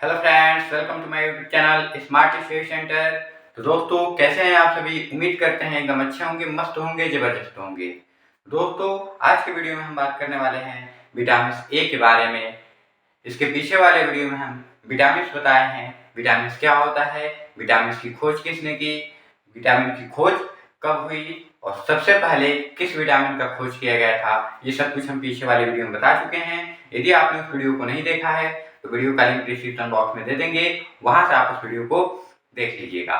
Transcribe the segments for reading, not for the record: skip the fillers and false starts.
Hello friends, welcome to my YouTube channel smart study centre. तो दोस्तों, कैसे हैं आप सभी? उम्मीद करते हैं एकदम अच्छे होंगे, मस्त होंगे, ज़बरदस्त होंगे। दोस्तों, आज के वीडियो में हम बात करने वाले हैं विटामिन ए के बारे में। इसके पीछे वाले वीडियो में हम विटामिन बताए हैं, विटामिन क्या होता है, विटामिन की खोज किसने की, विटामिन की खोज कब हुई और सबसे पहले किस विटामिन का खोज किया गया था, ये सब कुछ हम पीछे वाले वीडियो में बता चुके हैं। यदि आपने उस वीडियो को नहीं देखा है तो वीडियो का लिंक डिस्क्रिप्शन बॉक्स में दे देंगे, वहां से आप उस वीडियो को देख लीजिएगा।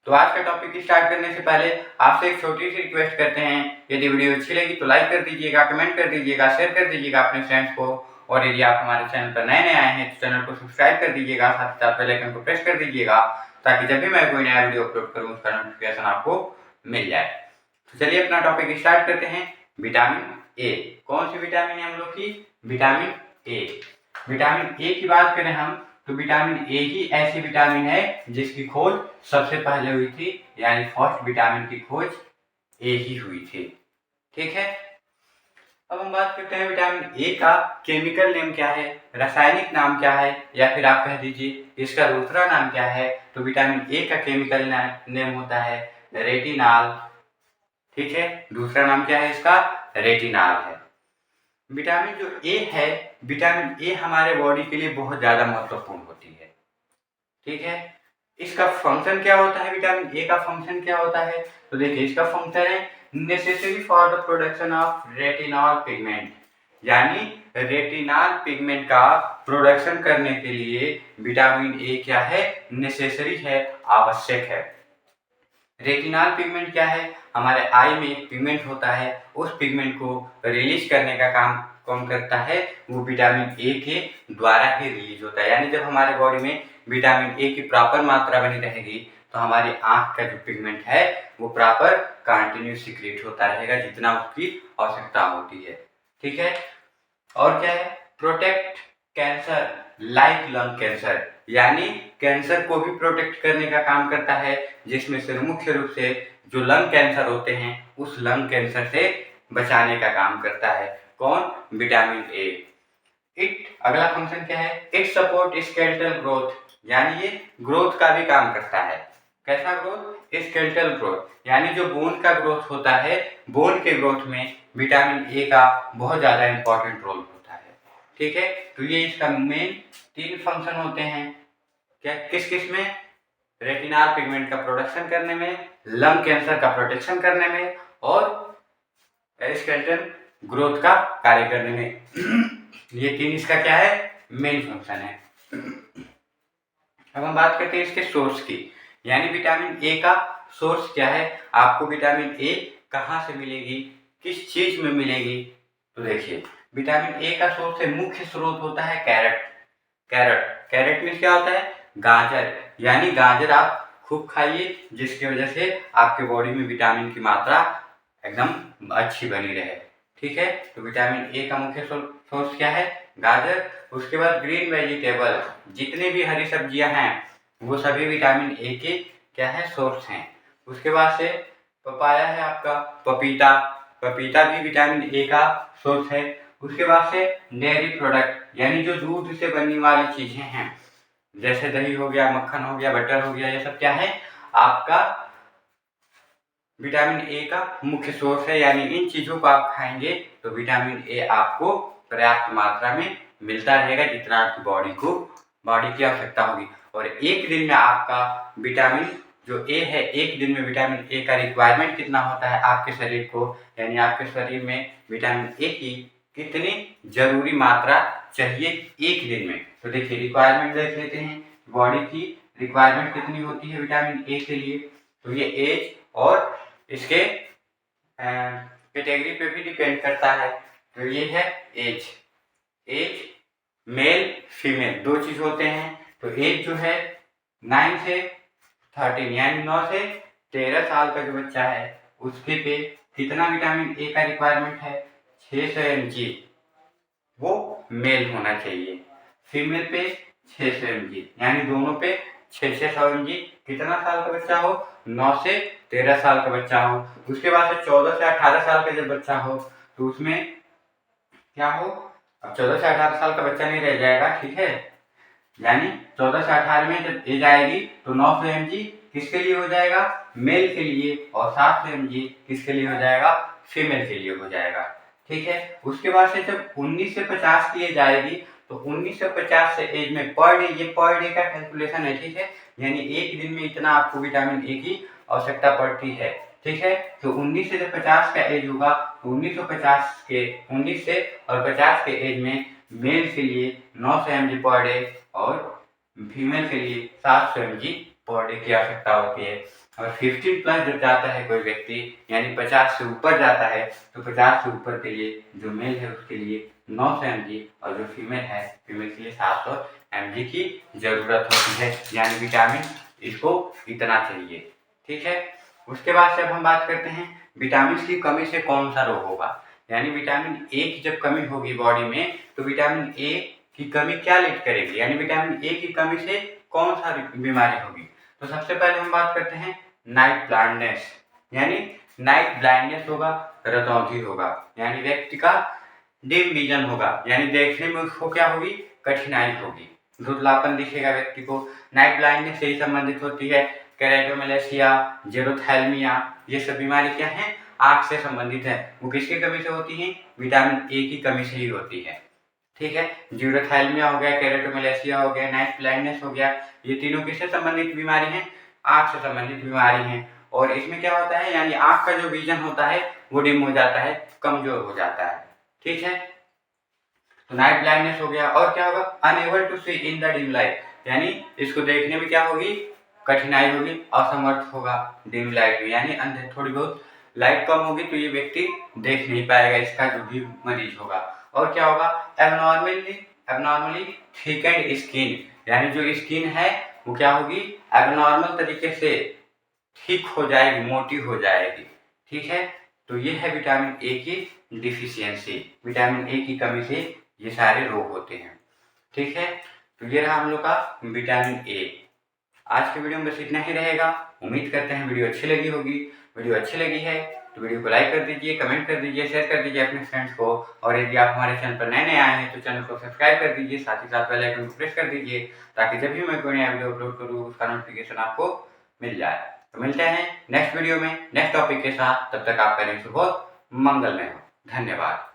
तो आज का टॉपिक स्टार्ट करने से पहले आपसे एक छोटी सी रिक्वेस्ट करते हैं, यदि वीडियो अच्छी लगी तो लाइक कर दीजिएगा, कमेंट कर दीजिएगा, शेयर कर दीजिएगा अपने फ्रेंड्स को। और यदि आप हमारे चैनल पर नए नए आए हैं तो चैनल को सब्सक्राइब कर दीजिएगा, साथ ही साथ बेल आइकन को प्रेस कर दीजिएगा, ताकि जब भी मैं कोई नया वीडियो अपलोड करूँ उसका नोटिफिकेशन आपको मिल जाए। तो चलिए अपना टॉपिक स्टार्ट करते हैं। Vitamin A. कौन सी विटामिन है हम लोग की? Vitamin A. विटामिन ए की बात करें हम तो विटामिन ए ही ऐसी विटामिन है जिसकी खोज सबसे पहले हुई थी, यानी फर्स्ट विटामिन की खोज ए ही हुई थी। ठीक है, अब हम बात करते हैं विटामिन ए का केमिकल नेम क्या है, रासायनिक नाम क्या है, या फिर आप कह दीजिए इसका दूसरा नाम क्या है। तो विटामिन ए का केमिकल नेम होता है रेटिनाल। ठीक है, दूसरा नाम क्या है इसका? रेटिनाल है। विटामिन जो ए है, विटामिन ए हमारे बॉडी के लिए बहुत ज़्यादा महत्वपूर्ण होती है। ठीक है, इसका फंक्शन क्या होता है? विटामिन ए का फंक्शन क्या होता है? तो देखिए, इसका फंक्शन है necessary for the production of retinol pigment, यानी रेटिनॉल पिगमेंट का प्रोडक्शन करने के लिए विटामिन ए क्या है? नेसेसरी है, आवश्यक है। रेटिनॉल पिगमेंट क्या है? हमारे आई में एक पिगमेंट होता है, उस पिगमेंट को रिलीज करने का काम कौन करता है? वो विटामिन ए के द्वारा ही रिलीज होता है। यानी जब हमारे बॉडी में विटामिन ए की प्रॉपर मात्रा बनी रहेगी तो हमारी आंख का जो पिगमेंट है वो प्रॉपर कंटिन्यू सीक्रेट होता रहेगा, जितना उसकी आवश्यकता होती है। ठीक है, और क्या है? Protect cancer like lung cancer, यानी कैंसर को भी प्रोटेक्ट करने का काम करता है, जिसमें से मुख्य रूप से जो लंग कैंसर होते हैं उस लंग कैंसर से बचाने का काम करता है। कौन? Vitamin A. इट अगला फंक्शन क्या है? इट सपोर्ट स्केलेटल ग्रोथ, यानी ये ग्रोथ का भी काम करता है। कैसा ग्रोथ? स्केलेटल ग्रोथ, यानी जो बोन का ग्रोथ होता है, बोन के ग्रोथ में विटामिन ए का बहुत ज़्यादा इंपॉर्टेंट रोल होता है। ठीक है, तो ये इसका मेन 3 फंक्शन होते हैं। क्या किस किस में? रेटिनॉल पिगमेंट का प्रोडक्शन करने में, लंग कैंसर का प्रोटेक्शन करने में, और स्केलेटल ग्रोथ का कार्य करने में। ये 3 इसका क्या है? मेन फंक्शन है। अब हम बात करते हैं इसके सोर्स की, यानी विटामिन ए का सोर्स क्या है, आपको विटामिन ए कहाँ से मिलेगी, किस चीज में मिलेगी। तो देखिए, विटामिन ए का सोर्स है, मुख्य स्रोत होता है कैरेट। कैरेट में क्या होता है? गाजर, यानी गाजर आप खूब खाइए, जिसकी वजह से आपके बॉडी में विटामिन की मात्रा एकदम अच्छी बनी रहे। ठीक है, तो विटामिन ए का मुख्य सोर्स क्या है? गाजर। उसके बाद ग्रीन वेजिटेबल, जितने भी हरी सब्जियां हैं वो सभी विटामिन ए के क्या है? सोर्स हैं। उसके बाद से पपाया है आपका, पपीता, पपीता भी विटामिन ए का सोर्स है। उसके बाद से डेयरी प्रोडक्ट, यानी जो दूध से बनने वाली चीजें हैं, जैसे दही हो गया, मक्खन हो गया, बटर हो गया, ये सब क्या है? आपका विटामिन ए का मुख्य सोर्स है। यानी इन चीजों को आप खाएंगे तो विटामिन ए आपको पर्याप्त मात्रा में मिलता रहेगा, जितना आपकी बॉडी की आवश्यकता होगी। और एक दिन में आपका विटामिन जो ए है, एक दिन में विटामिन ए का रिक्वायरमेंट कितना होता है आपके शरीर को, यानी आपके शरीर में विटामिन ए की कितनी जरूरी मात्रा चाहिए एक दिन में। तो देखिए, रिक्वायरमेंट देख लेते हैं, बॉडी की रिक्वायरमेंट कितनी होती है विटामिन ए के लिए। तो ये एज और इसके कैटेगरी पे भी डिपेंड करता है। तो ये है एज। मेल फीमेल 2 चीज होते हैं। तो एज जो है 9 से 13, यानी 9 से 13 साल का जो बच्चा है उसके पे कितना विटामिन ए का रिक्वायरमेंट है? 600 mg, वो मेल होना चाहिए। फीमेल पे 600 mg, यानी दोनों पे 600 mg। कितना साल का बच्चा हो? 9 से 13 साल का बच्चा हो। उसके बाद से 14 से 18 साल का जब बच्चा हो तो उसमें क्या हो? अब 14 से 18 साल का बच्चा नहीं रह जाएगा, ठीक है, यानी 14 से 18 में जब एज आएगी तो 900 mg किसके लिए हो जाएगा, मेल के लिए, और 700 mg किसके लिए हो जाएगा, फीमेल के लिए हो जाएगा। ठीक है। उसके बाद से जब 19 से 50 की एज आएगी तो 19 से 50 से एज में पर डे, ये पर डे का कैलकुलेशन है। ठीक है। यानी एक दिन में इतना आपको विटामिन ए की आवश्यकता पड़ती है। ठीक है। तो 19 से जब 50 का एज होगा तो 19 से और 50 के एज में मेल के लिए 900 mg पर डे और फीमेल के लिए 700 mg पर डे की आवश्यकता होती है। और 15 प्लस जब जाता है कोई व्यक्ति, यानी 50 से ऊपर जाता है, तो 50 से ऊपर के लिए जो मेल है उसके लिए 900 mg और जो फीमेल है, फीमेल के लिए 700 mg की जरूरत होती है। यानी विटामिन इसको इतना चाहिए। ठीक है। उसके बाद से अब हम बात करते हैं विटामिन की कमी से कौन सा रोग होगा। यानी विटामिन ए की जब कमी होगी बॉडी में तो विटामिन ए की कमी क्या लीड करेगी, यानी विटामिन ए की कमी से कौन सा बीमारी होगी। तो सबसे पहले हम बात करते हैं नाइट ब्लाइंडनेस, यानी नाइट ब्लाइंडनेस होगा, रतौंधी होगा, यानी व्यक्ति का डिम विजन होगा, यानी देखने में उसको क्या होगी, कठिनाई होगी, धुंधलापन दिखेगा व्यक्ति को। नाइट ब्लाइंडनेस से ही संबंधित होती है। केरेटोमेलेसिया, जेरोथैल्मिया, ये सब बीमारी क्या है, आंख से संबंधित है। वो किसकी कमी से होती है, विटामिन ए की कमी से ही होती है। ठीक है। जीरोथैल्मिया हो गया, केरेटोमेलेसिया हो गया, नाइट ब्लाइंडनेस हो गया, ये तीनों किससे संबंधित बीमारी हैं, आंख से संबंधित बीमारी हैं। और इसमें क्या होता है, यानी आंख का जो विजन होता है वो डिम हो जाता है, कमजोर हो जाता है। ठीक है। तो नाइट ब्लाइंडनेस हो गया। और क्या होगा, unable to see in the dim light, यानी इसको देखने में क्या होगी, कठिनाई होगी, असमर्थ होगा डिम लाइट में, यानी अंधे, थोड़ी बहुत लाइट कम होगी तो ये व्यक्ति देख नहीं पाएगा, इसका जो भी मरीज होगा। और क्या होगा, एबनॉर्मली थिकेंड स्किन, यानी जो स्किन है वो क्या होगी, एबनॉर्मल तरीके से ठीक हो जाएगी, मोटी हो जाएगी। ठीक है। तो ये है विटामिन ए की डिफिशियंसी, विटामिन ए की कमी से ये सारे रोग होते हैं। ठीक है। तो ये रहा हम लोग का विटामिन ए। आज के वीडियो में बस इतना ही रहेगा। उम्मीद करते हैं वीडियो अच्छी लगी होगी। वीडियो अच्छी लगी है तो वीडियो को लाइक कर दीजिए, कमेंट कर दीजिए, शेयर कर दीजिए अपने फ्रेंड्स को। और यदि आप हमारे चैनल पर नए आए हैं तो चैनल को सब्सक्राइब कर दीजिए, साथ ही साथ बेल आइकन को प्रेस कर दीजिए ताकि जब भी मैं कोई नया वीडियो अपलोड करूँ उसका नोटिफिकेशन आपको मिल जाए। तो मिलते हैं नेक्स्ट वीडियो में नेक्स्ट टॉपिक के साथ। तब तक आपका दिन शुभ हो, मंगलमय हो। धन्यवाद।